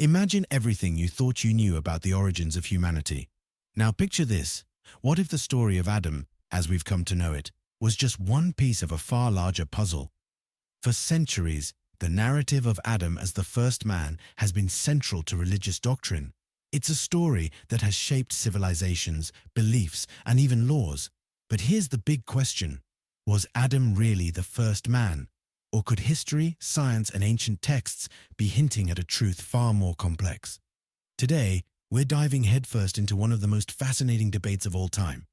Imagine everything you thought you knew about the origins of humanity. Now picture this. What if the story of Adam, as we've come to know it, was just one piece of a far larger puzzle? For centuries, the narrative of Adam as the first man has been central to religious doctrine. It's a story that has shaped civilizations, beliefs, and even laws. But here's the big question. Was Adam really the first man? Or could history, science, and ancient texts be hinting at a truth far more complex? Today, we're diving headfirst into one of the most fascinating debates of all time.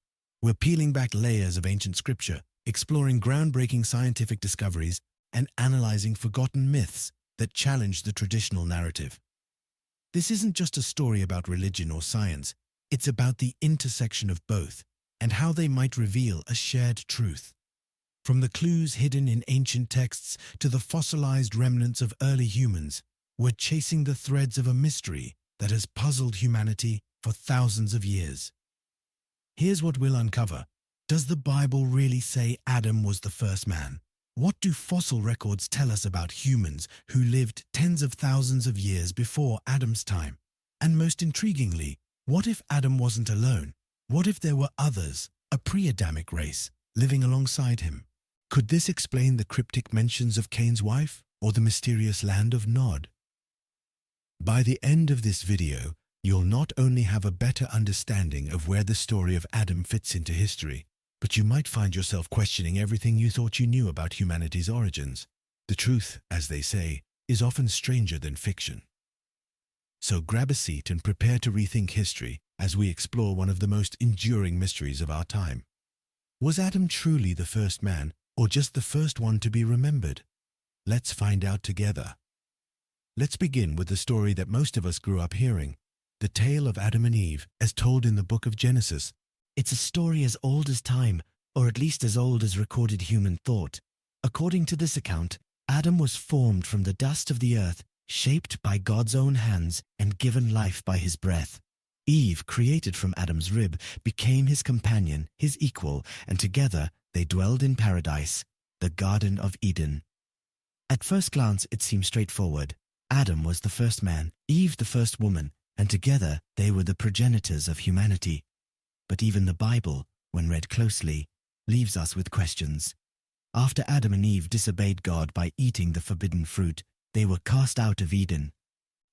We're peeling back layers of ancient scripture, exploring groundbreaking scientific discoveries, and analyzing forgotten myths that challenge the traditional narrative. This isn't just a story about religion or science, it's about the intersection of both and how they might reveal a shared truth. From the clues hidden in ancient texts to the fossilized remnants of early humans, we're chasing the threads of a mystery that has puzzled humanity for thousands of years. Here's what we'll uncover. Does the Bible really say Adam was the first man? What do fossil records tell us about humans who lived tens of thousands of years before Adam's time? And most intriguingly, what if Adam wasn't alone? What if there were others, a pre-Adamic race, living alongside him? Could this explain the cryptic mentions of Cain's wife or the mysterious land of Nod? By the end of this video, you'll not only have a better understanding of where the story of Adam fits into history, but you might find yourself questioning everything you thought you knew about humanity's origins. The truth, as they say, is often stranger than fiction. So grab a seat and prepare to rethink history as we explore one of the most enduring mysteries of our time. Was Adam truly the first man, or just the first one to be remembered? Let's find out together. Let's begin with the story that most of us grew up hearing, the tale of Adam and Eve, as told in the book of Genesis. It's a story as old as time, or at least as old as recorded human thought. According to this account, Adam was formed from the dust of the earth, shaped by God's own hands and given life by his breath. Eve, created from Adam's rib, became his companion, his equal, and together they dwelled in paradise, the Garden of Eden. At first glance, it seems straightforward. Adam was the first man, Eve the first woman, and together they were the progenitors of humanity. But even the Bible, when read closely, leaves us with questions. After Adam and Eve disobeyed God by eating the forbidden fruit, they were cast out of Eden.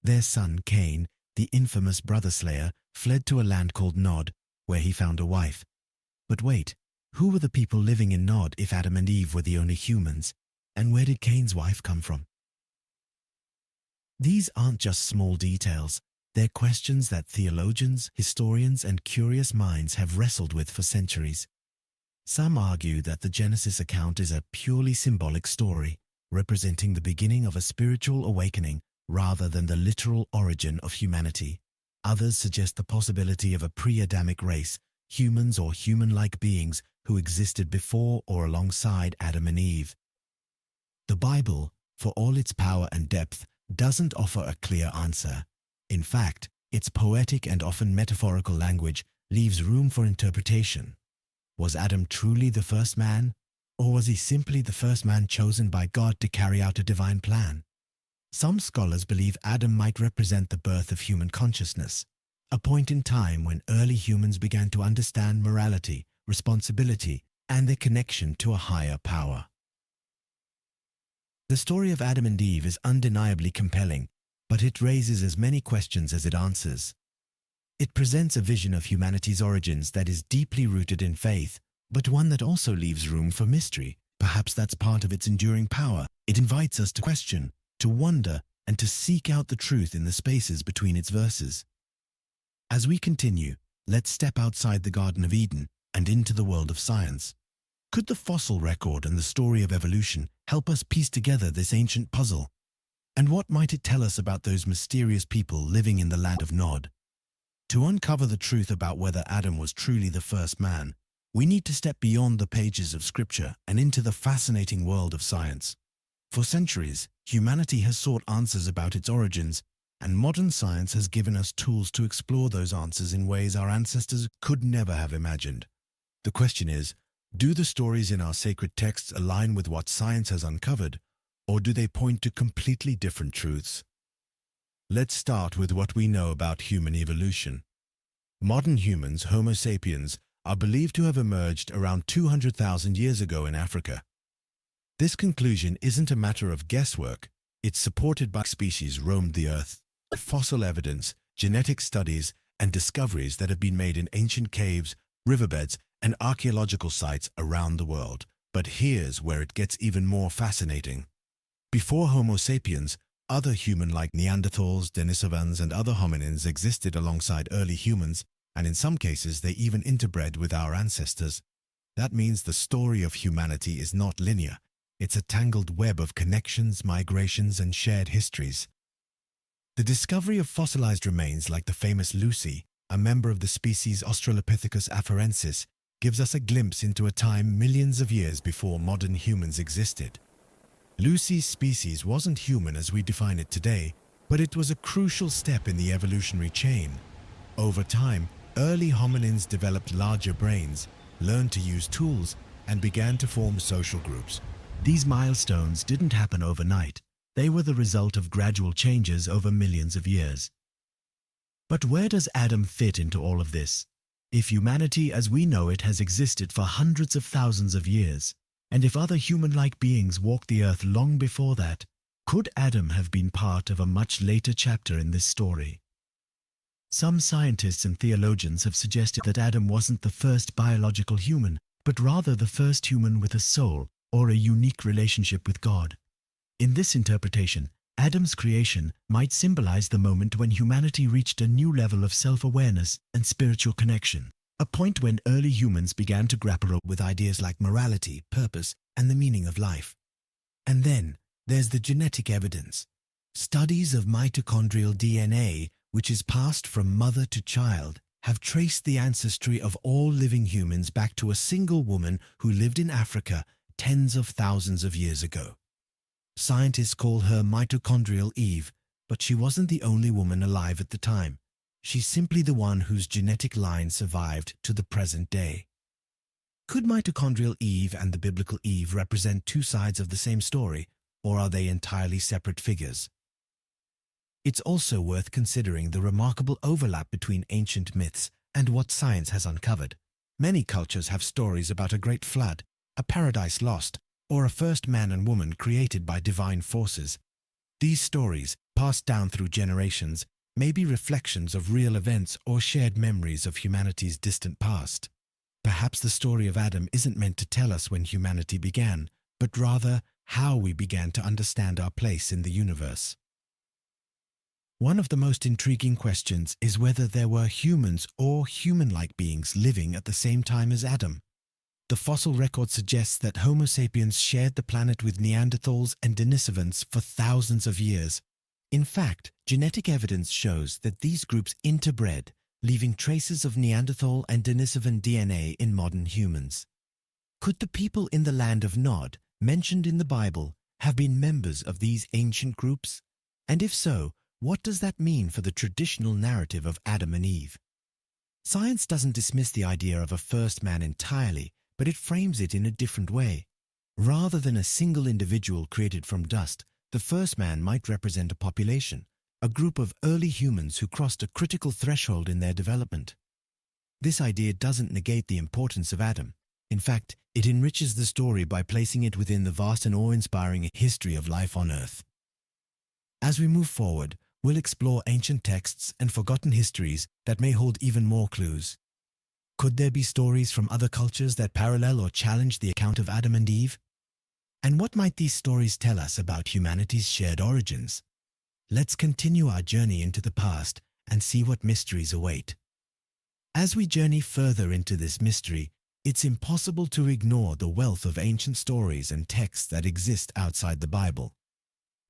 Their son Cain, the infamous brother slayer, fled to a land called Nod, where he found a wife. But wait, who were the people living in Nod if Adam and Eve were the only humans? And where did Cain's wife come from? These aren't just small details. They're questions that theologians, historians, and curious minds have wrestled with for centuries. Some argue that the Genesis account is a purely symbolic story, representing the beginning of a spiritual awakening rather than the literal origin of humanity. Others suggest the possibility of a pre-Adamic race, humans or human-like beings who existed before or alongside Adam and Eve. The Bible, for all its power and depth, doesn't offer a clear answer. In fact, its poetic and often metaphorical language leaves room for interpretation. Was Adam truly the first man, or was he simply the first man chosen by God to carry out a divine plan? Some scholars believe Adam might represent the birth of human consciousness, a point in time when early humans began to understand morality, responsibility, and their connection to a higher power. The story of Adam and Eve is undeniably compelling, but it raises as many questions as it answers. It presents a vision of humanity's origins that is deeply rooted in faith, but one that also leaves room for mystery. Perhaps that's part of its enduring power. It invites us to question, to wonder, and to seek out the truth in the spaces between its verses. As we continue, let's step outside the Garden of Eden and into the world of science. Could the fossil record and the story of evolution help us piece together this ancient puzzle? And what might it tell us about those mysterious people living in the land of Nod? To uncover the truth about whether Adam was truly the first man, we need to step beyond the pages of Scripture and into the fascinating world of science. For centuries, humanity has sought answers about its origins, and modern science has given us tools to explore those answers in ways our ancestors could never have imagined. The question is, do the stories in our sacred texts align with what science has uncovered, or do they point to completely different truths? Let's start with what we know about human evolution. Modern humans, Homo sapiens, are believed to have emerged around 200,000 years ago in Africa. This conclusion isn't a matter of guesswork. It's supported by species roamed the earth, fossil evidence, genetic studies, and discoveries that have been made in ancient caves, riverbeds, and archaeological sites around the world. But here's where it gets even more fascinating. Before Homo sapiens, other human-like Neanderthals, Denisovans, and other hominins existed alongside early humans, and in some cases they even interbred with our ancestors. That means the story of humanity is not linear. It's a tangled web of connections, migrations, and shared histories. The discovery of fossilized remains like the famous Lucy, a member of the species Australopithecus afarensis, gives us a glimpse into a time millions of years before modern humans existed. Lucy's species wasn't human as we define it today, but it was a crucial step in the evolutionary chain. Over time, early hominins developed larger brains, learned to use tools, and began to form social groups. These milestones didn't happen overnight. They were the result of gradual changes over millions of years. But where does Adam fit into all of this? If humanity as we know it has existed for hundreds of thousands of years, and if other human-like beings walked the earth long before that, could Adam have been part of a much later chapter in this story? Some scientists and theologians have suggested that Adam wasn't the first biological human, but rather the first human with a soul or a unique relationship with God. In this interpretation, Adam's creation might symbolize the moment when humanity reached a new level of self-awareness and spiritual connection, a point when early humans began to grapple with ideas like morality, purpose, and the meaning of life. And then there's the genetic evidence. Studies of mitochondrial DNA, which is passed from mother to child, have traced the ancestry of all living humans back to a single woman who lived in Africa tens of thousands of years ago. Scientists call her mitochondrial Eve, but she wasn't the only woman alive at the time. She's simply the one whose genetic line survived to the present day. Could mitochondrial Eve and the biblical Eve represent two sides of the same story, or are they entirely separate figures? It's also worth considering the remarkable overlap between ancient myths and what science has uncovered. Many cultures have stories about a great flood, a paradise lost, or a first man and woman created by divine forces. These stories, passed down through generations, may be reflections of real events or shared memories of humanity's distant past. Perhaps the story of Adam isn't meant to tell us when humanity began, but rather how we began to understand our place in the universe. One of the most intriguing questions is whether there were humans or human-like beings living at the same time as Adam. The fossil record suggests that Homo sapiens shared the planet with Neanderthals and Denisovans for thousands of years. In fact, genetic evidence shows that these groups interbred, leaving traces of Neanderthal and Denisovan DNA in modern humans. Could the people in the land of Nod, mentioned in the Bible, have been members of these ancient groups? And if so, what does that mean for the traditional narrative of Adam and Eve? Science doesn't dismiss the idea of a first man entirely, but it frames it in a different way. Rather than a single individual created from dust, the first man might represent a population, a group of early humans who crossed a critical threshold in their development. This idea doesn't negate the importance of Adam. In fact, it enriches the story by placing it within the vast and awe-inspiring history of life on Earth. As we move forward, we'll explore ancient texts and forgotten histories that may hold even more clues. Could there be stories from other cultures that parallel or challenge the account of Adam and Eve? And what might these stories tell us about humanity's shared origins? Let's continue our journey into the past and see what mysteries await. As we journey further into this mystery, it's impossible to ignore the wealth of ancient stories and texts that exist outside the Bible.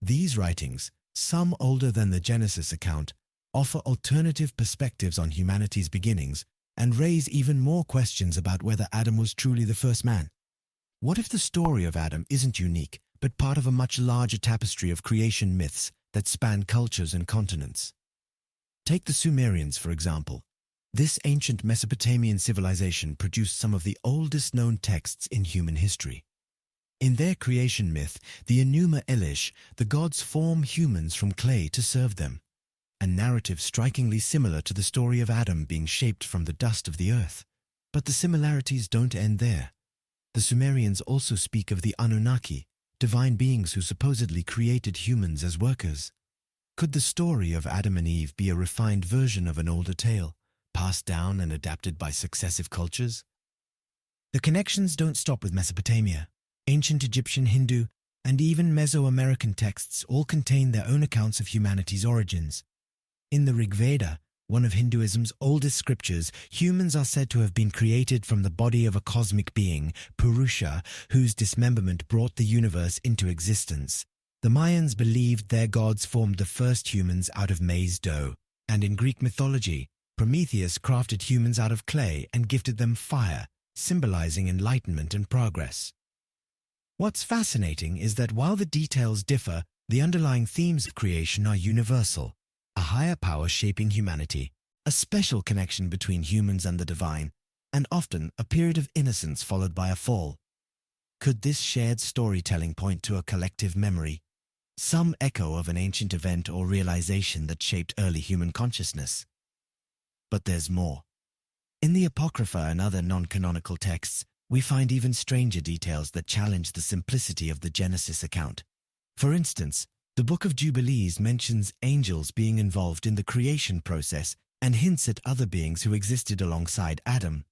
These writings, some older than the Genesis account, offer alternative perspectives on humanity's beginnings and raise even more questions about whether Adam was truly the first man. What if the story of Adam isn't unique, but part of a much larger tapestry of creation myths that span cultures and continents? Take the Sumerians, for example. This ancient Mesopotamian civilization produced some of the oldest known texts in human history. In their creation myth, the Enuma Elish, the gods form humans from clay to serve them. a narrative strikingly similar to the story of Adam being shaped from the dust of the earth. But the similarities don't end there. The Sumerians also speak of the Anunnaki, divine beings who supposedly created humans as workers. Could the story of Adam and Eve be a refined version of an older tale, passed down and adapted by successive cultures? The connections don't stop with Mesopotamia. Ancient Egyptian, Hindu, and even Mesoamerican texts all contain their own accounts of humanity's origins. In the Rig Veda, one of Hinduism's oldest scriptures, humans are said to have been created from the body of a cosmic being, Purusha, whose dismemberment brought the universe into existence. The Mayans believed their gods formed the first humans out of maize dough, and in Greek mythology, Prometheus crafted humans out of clay and gifted them fire, symbolizing enlightenment and progress. What's fascinating is that while the details differ, the underlying themes of creation are universal. A higher power shaping humanity, a special connection between humans and the divine, and often a period of innocence followed by a fall. Could this shared storytelling point to a collective memory, some echo of an ancient event or realization that shaped early human consciousness? But there's more. In the Apocrypha and other non-canonical texts, we find even stranger details that challenge the simplicity of the Genesis account. For instance, the Book of Jubilees mentions angels being involved in the creation process and hints at other beings who existed alongside Adam.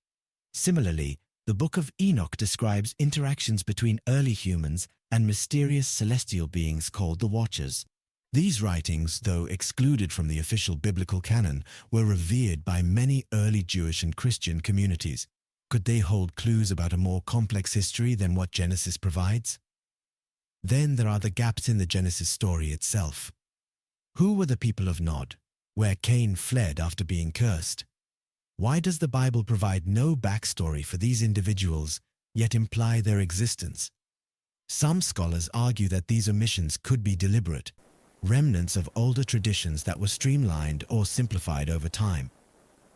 Similarly, the Book of Enoch describes interactions between early humans and mysterious celestial beings called the Watchers. These writings, though excluded from the official biblical canon, were revered by many early Jewish and Christian communities. Could they hold clues about a more complex history than what Genesis provides? Then there are the gaps in the Genesis story itself. Who were the people of Nod, where Cain fled after being cursed? Why does the Bible provide no backstory for these individuals, yet imply their existence? Some scholars argue that these omissions could be deliberate, remnants of older traditions that were streamlined or simplified over time.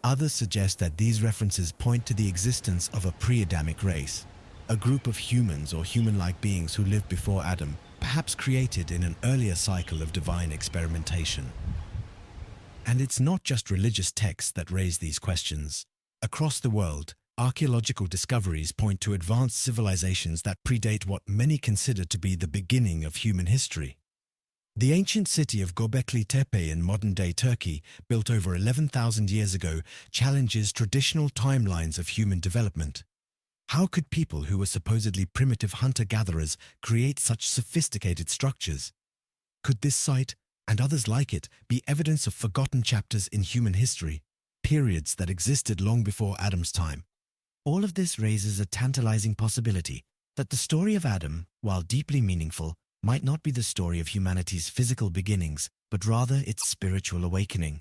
Others suggest that these references point to the existence of a pre-Adamic race, a group of humans or human-like beings who lived before Adam, perhaps created in an earlier cycle of divine experimentation. And it's not just religious texts that raise these questions. Across the world, archaeological discoveries point to advanced civilizations that predate what many consider to be the beginning of human history. The ancient city of Göbekli Tepe in modern-day Turkey, built over 11,000 years ago, challenges traditional timelines of human development. How could people who were supposedly primitive hunter-gatherers create such sophisticated structures? Could this site, and others like it, be evidence of forgotten chapters in human history, periods that existed long before Adam's time? All of this raises a tantalizing possibility that the story of Adam, while deeply meaningful, might not be the story of humanity's physical beginnings, but rather its spiritual awakening.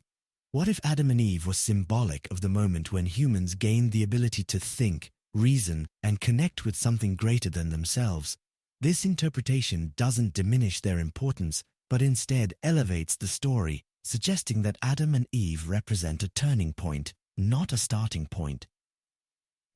What if Adam and Eve were symbolic of the moment when humans gained the ability to think, reason, and connect with something greater than themselves? This interpretation doesn't diminish their importance, but instead elevates the story, suggesting that Adam and Eve represent a turning point, not a starting point.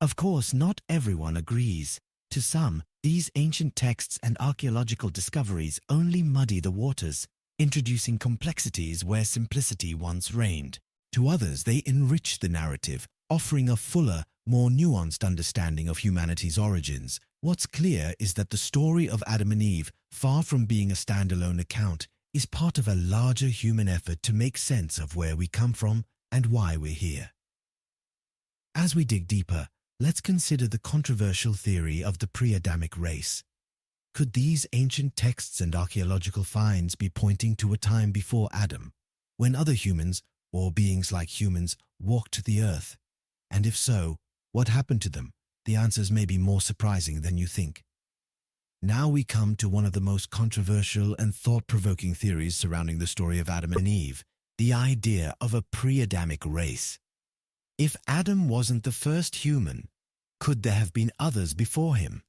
Of course, not everyone agrees. To some, these ancient texts and archaeological discoveries only muddy the waters, introducing complexities where simplicity once reigned. To others, they enrich the narrative, offering a fuller, more nuanced understanding of humanity's origins. What's clear is that the story of Adam and Eve, far from being a standalone account, is part of a larger human effort to make sense of where we come from and why we're here. As we dig deeper, let's consider the controversial theory of the pre-Adamic race. Could these ancient texts and archaeological finds be pointing to a time before Adam, when other humans, or beings like humans, walked the earth? And if so, what happened to them? The answers may be more surprising than you think. Now we come to one of the most controversial and thought-provoking theories surrounding the story of Adam and Eve, the idea of a pre-Adamic race. If Adam wasn't the first human, could there have been others before him?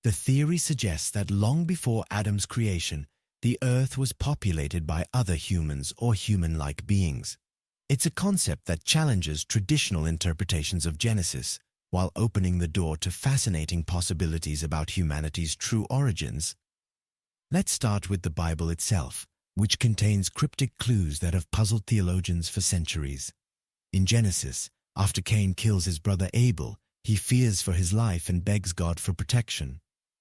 The theory suggests that long before Adam's creation, the earth was populated by other humans or human-like beings. It's a concept that challenges traditional interpretations of Genesis, while opening the door to fascinating possibilities about humanity's true origins. Let's start with the Bible itself, which contains cryptic clues that have puzzled theologians for centuries. In Genesis, after Cain kills his brother Abel, he fears for his life and begs God for protection.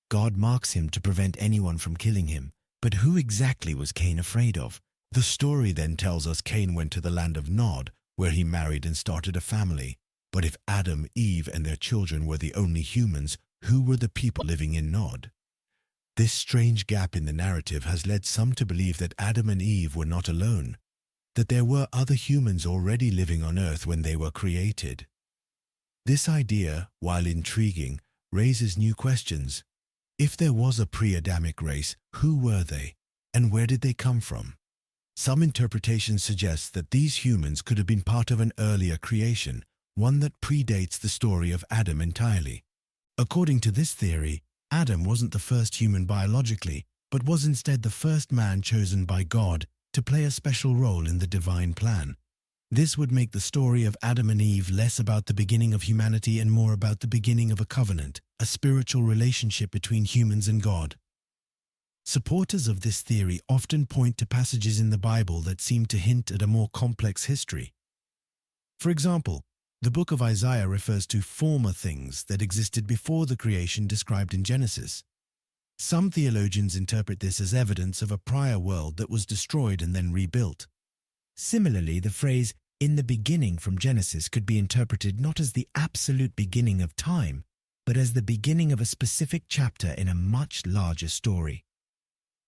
God marks him to prevent anyone from killing him. But who exactly was Cain afraid of? The story then tells us Cain went to the land of Nod, where he married and started a family. But if Adam, Eve, and their children were the only humans, who were the people living in Nod? This strange gap in the narrative has led some to believe that Adam and Eve were not alone, that there were other humans already living on Earth when they were created. This idea, while intriguing, raises new questions. If there was a pre-Adamic race, who were they, and where did they come from? Some interpretations suggest that these humans could have been part of an earlier creation, one that predates the story of Adam entirely. According to this theory, Adam wasn't the first human biologically, but was instead the first man chosen by God to play a special role in the divine plan. This would make the story of Adam and Eve less about the beginning of humanity and more about the beginning of a covenant, a spiritual relationship between humans and God. Supporters of this theory often point to passages in the Bible that seem to hint at a more complex history. For example, the book of Isaiah refers to former things that existed before the creation described in Genesis. Some theologians interpret this as evidence of a prior world that was destroyed and then rebuilt. Similarly, the phrase, "in the beginning" from Genesis could be interpreted not as the absolute beginning of time, but as the beginning of a specific chapter in a much larger story.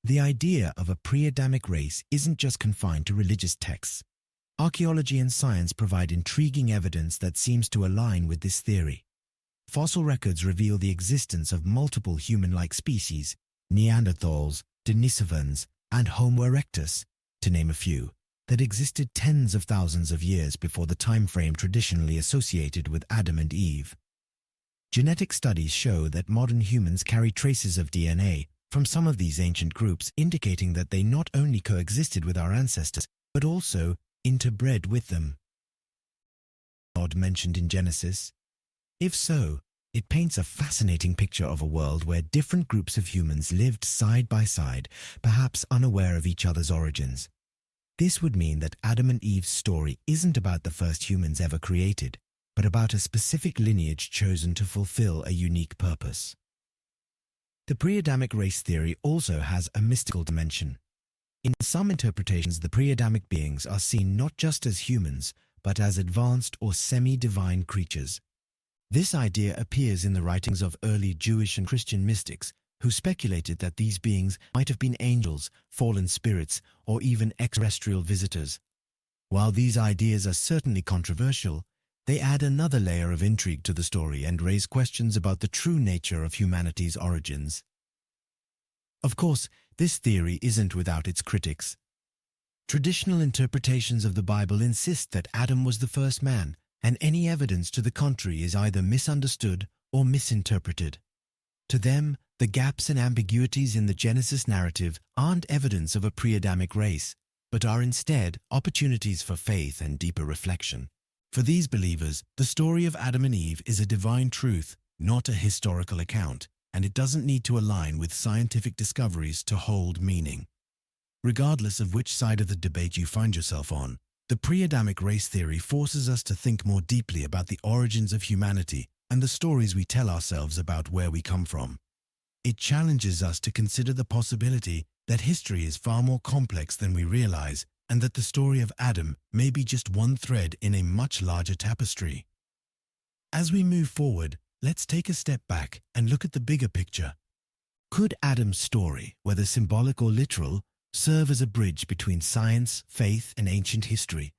The idea of a pre-Adamic race isn't just confined to religious texts. Archaeology and science provide intriguing evidence that seems to align with this theory. Fossil records reveal the existence of multiple human-like species, Neanderthals, Denisovans, and Homo erectus, to name a few, that existed tens of thousands of years before the time frame traditionally associated with Adam and Eve. Genetic studies show that modern humans carry traces of DNA from some of these ancient groups, indicating that they not only coexisted with our ancestors, but also interbred with them. God mentioned in Genesis. If so, it paints a fascinating picture of a world where different groups of humans lived side by side, perhaps unaware of each other's origins. This would mean that Adam and Eve's story isn't about the first humans ever created, but about a specific lineage chosen to fulfill a unique purpose. The pre-Adamic race theory also has a mystical dimension. In some interpretations, the pre-Adamic beings are seen not just as humans, but as advanced or semi-divine creatures. This idea appears in the writings of early Jewish and Christian mystics, who speculated that these beings might have been angels, fallen spirits, or even extraterrestrial visitors. While these ideas are certainly controversial, they add another layer of intrigue to the story and raise questions about the true nature of humanity's origins. Of course, this theory isn't without its critics. Traditional interpretations of the Bible insist that Adam was the first man, and any evidence to the contrary is either misunderstood or misinterpreted. To them, the gaps and ambiguities in the Genesis narrative aren't evidence of a pre-Adamic race, but are instead opportunities for faith and deeper reflection. For these believers, the story of Adam and Eve is a divine truth, not a historical account, and it doesn't need to align with scientific discoveries to hold meaning. Regardless of which side of the debate you find yourself on, the pre-Adamic race theory forces us to think more deeply about the origins of humanity and the stories we tell ourselves about where we come from. It challenges us to consider the possibility that history is far more complex than we realize, and that the story of Adam may be just one thread in a much larger tapestry. As we move forward, let's take a step back and look at the bigger picture. Could Adam's story, whether symbolic or literal, serve as a bridge between science, faith, and ancient history?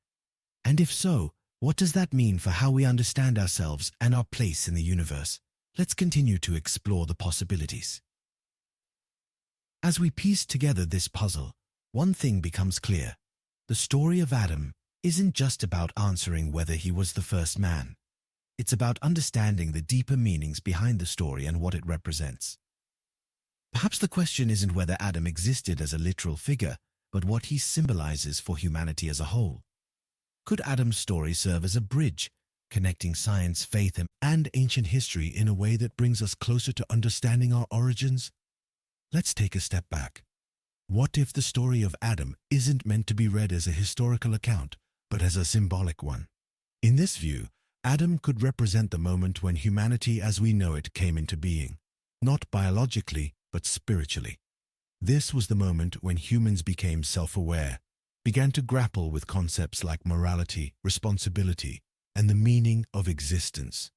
And if so, what does that mean for how we understand ourselves and our place in the universe? Let's continue to explore the possibilities. As we piece together this puzzle, one thing becomes clear. The story of Adam isn't just about answering whether he was the first man. It's about understanding the deeper meanings behind the story and what it represents. Perhaps the question isn't whether Adam existed as a literal figure, but what he symbolizes for humanity as a whole. Could Adam's story serve as a bridge, connecting science, faith, and ancient history in a way that brings us closer to understanding our origins? Let's take a step back. What if the story of Adam isn't meant to be read as a historical account, but as a symbolic one? In this view, Adam could represent the moment when humanity as we know it came into being, not biologically, but spiritually. This was the moment when humans became self-aware, began to grapple with concepts like morality, responsibility, and the meaning of existence.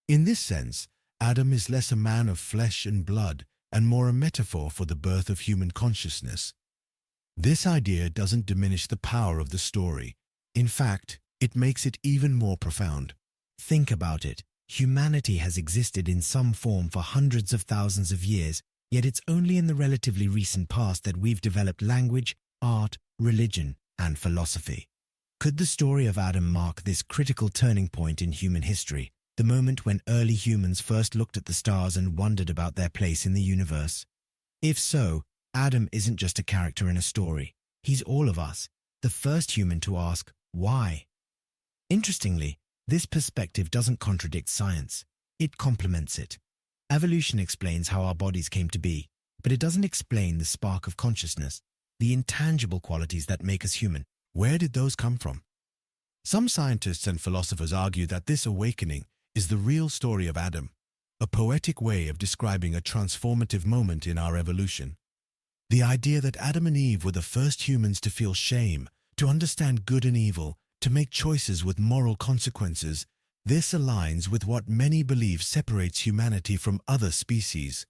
In this sense, Adam is less a man of flesh and blood and more a metaphor for the birth of human consciousness. This idea doesn't diminish the power of the story. In fact, it makes it even more profound. Think about it. Humanity has existed in some form for hundreds of thousands of years, yet it's only in the relatively recent past that we've developed language, art, religion, and philosophy. Could the story of Adam mark this critical turning point in human history, the moment when early humans first looked at the stars and wondered about their place in the universe? If so, Adam isn't just a character in a story. He's all of us, the first human to ask, why? Interestingly, this perspective doesn't contradict science. It complements it. Evolution explains how our bodies came to be, but it doesn't explain the spark of consciousness, the intangible qualities that make us human. Where did those come from? Some scientists and philosophers argue that this awakening is the real story of Adam, a poetic way of describing a transformative moment in our evolution. The idea that Adam and Eve were the first humans to feel shame, to understand good and evil, to make choices with moral consequences, this aligns with what many believe separates humanity from other species.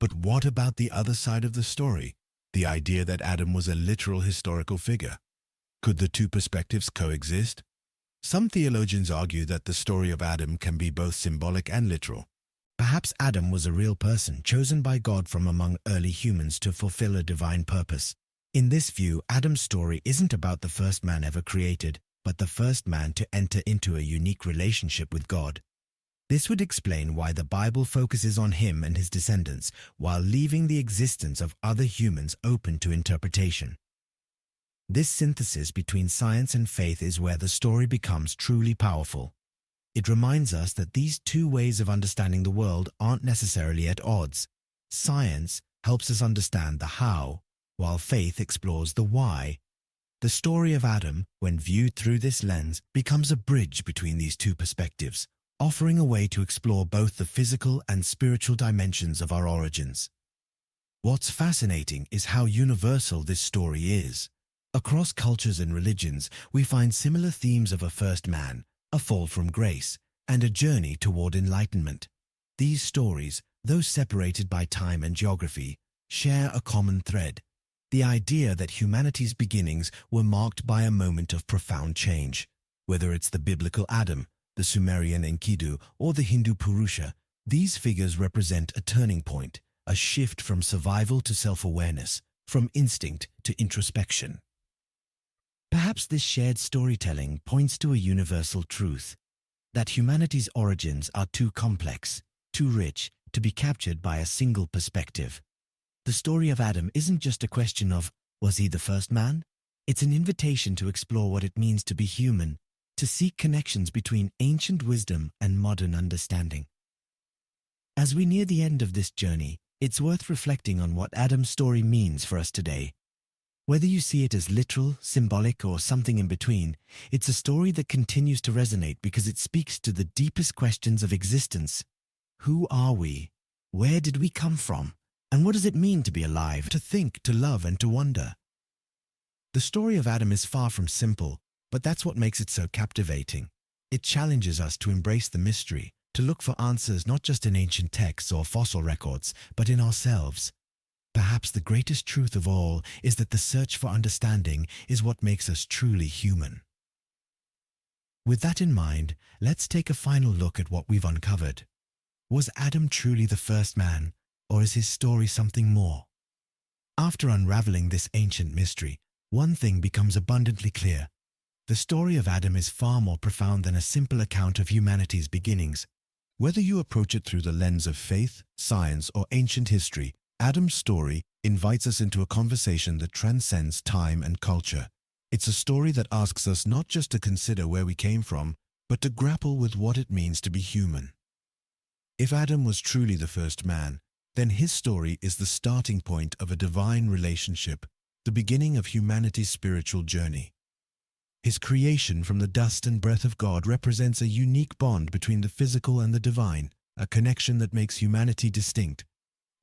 But what about the other side of the story, the idea that Adam was a literal historical figure? Could the two perspectives coexist? Some theologians argue that the story of Adam can be both symbolic and literal. Perhaps Adam was a real person chosen by God from among early humans to fulfill a divine purpose. In this view, Adam's story isn't about the first man ever created, but the first man to enter into a unique relationship with God. This would explain why the Bible focuses on him and his descendants, while leaving the existence of other humans open to interpretation. This synthesis between science and faith is where the story becomes truly powerful. It reminds us that these two ways of understanding the world aren't necessarily at odds. Science helps us understand the how, while faith explores the why. The story of Adam, when viewed through this lens, becomes a bridge between these two perspectives, offering a way to explore both the physical and spiritual dimensions of our origins. What's fascinating is how universal this story is. Across cultures and religions, we find similar themes of a first man, a fall from grace, and a journey toward enlightenment. These stories, though separated by time and geography, share a common thread: the idea that humanity's beginnings were marked by a moment of profound change. Whether it's the biblical Adam, the Sumerian Enkidu, or the Hindu Purusha, these figures represent a turning point, a shift from survival to self-awareness, from instinct to introspection. Perhaps this shared storytelling points to a universal truth, that humanity's origins are too complex, too rich to be captured by a single perspective. The story of Adam isn't just a question of, was he the first man? It's an invitation to explore what it means to be human, to seek connections between ancient wisdom and modern understanding. As we near the end of this journey, it's worth reflecting on what Adam's story means for us today. Whether you see it as literal, symbolic, or something in between, it's a story that continues to resonate because it speaks to the deepest questions of existence. Who are we? Where did we come from? And what does it mean to be alive, to think, to love, and to wonder? The story of Adam is far from simple, but that's what makes it so captivating. It challenges us to embrace the mystery, to look for answers not just in ancient texts or fossil records, but in ourselves. Perhaps the greatest truth of all is that the search for understanding is what makes us truly human. With that in mind, let's take a final look at what we've uncovered. Was Adam truly the first man, or is his story something more? After unraveling this ancient mystery, one thing becomes abundantly clear. The story of Adam is far more profound than a simple account of humanity's beginnings. Whether you approach it through the lens of faith, science, or ancient history, Adam's story invites us into a conversation that transcends time and culture. It's a story that asks us not just to consider where we came from, but to grapple with what it means to be human. If Adam was truly the first man, then his story is the starting point of a divine relationship, the beginning of humanity's spiritual journey. His creation from the dust and breath of God represents a unique bond between the physical and the divine, a connection that makes humanity distinct.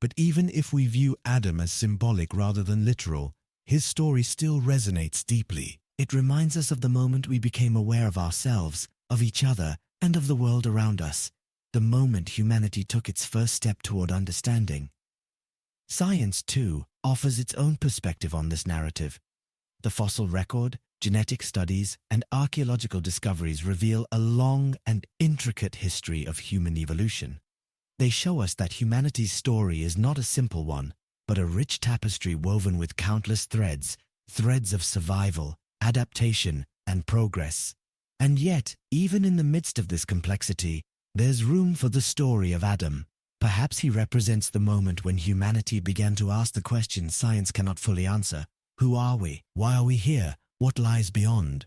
But even if we view Adam as symbolic rather than literal, his story still resonates deeply. It reminds us of the moment we became aware of ourselves, of each other, and of the world around us, the moment humanity took its first step toward understanding. Science, too, offers its own perspective on this narrative. The fossil record, genetic studies, and archaeological discoveries reveal a long and intricate history of human evolution. They show us that humanity's story is not a simple one, but a rich tapestry woven with countless threads, threads of survival, adaptation, and progress. And yet, even in the midst of this complexity, there's room for the story of Adam. Perhaps he represents the moment when humanity began to ask the questions science cannot fully answer. Who are we? Why are we here? What lies beyond?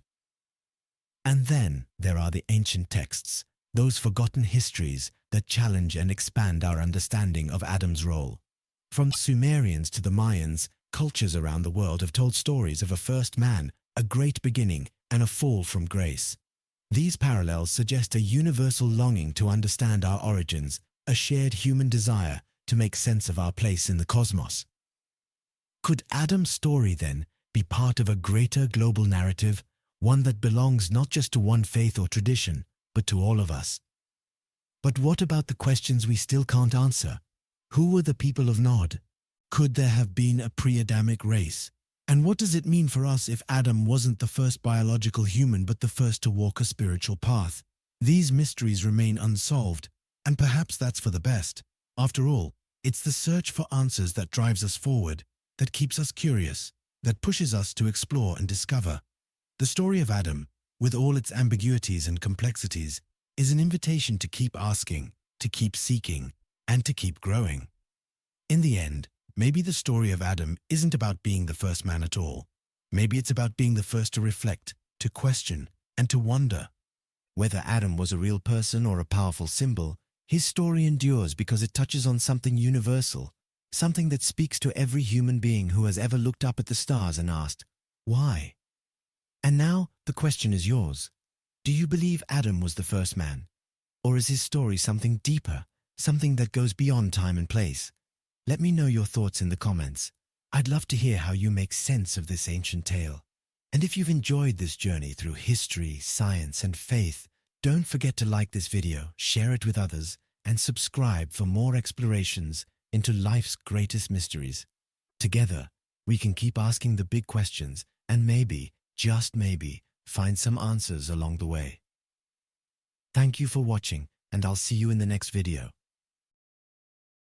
And then there are the ancient texts, those forgotten histories that challenge and expand our understanding of Adam's role. From Sumerians to the Mayans, cultures around the world have told stories of a first man, a great beginning, and a fall from grace. These parallels suggest a universal longing to understand our origins, a shared human desire to make sense of our place in the cosmos. Could Adam's story, then, be part of a greater global narrative, one that belongs not just to one faith or tradition, but to all of us? But what about the questions we still can't answer? Who were the people of Nod? Could there have been a pre-Adamic race? And what does it mean for us if Adam wasn't the first biological human but the first to walk a spiritual path? These mysteries remain unsolved, and perhaps that's for the best. After all, it's the search for answers that drives us forward, that keeps us curious, that pushes us to explore and discover. The story of Adam, with all its ambiguities and complexities, is an invitation to keep asking, to keep seeking, and to keep growing. In the end, maybe the story of Adam isn't about being the first man at all. Maybe it's about being the first to reflect, to question, and to wonder. Whether Adam was a real person or a powerful symbol, his story endures because it touches on something universal, something that speaks to every human being who has ever looked up at the stars and asked, why? And now the question is yours. Do you believe Adam was the first man? Or is his story something deeper, something that goes beyond time and place? Let me know your thoughts in the comments. I'd love to hear how you make sense of this ancient tale. And if you've enjoyed this journey through history, science, and faith, don't forget to like this video, share it with others, and subscribe for more explorations into life's greatest mysteries. Together, we can keep asking the big questions and maybe, just maybe, find some answers along the way. Thank you for watching, and I'll see you in the next video.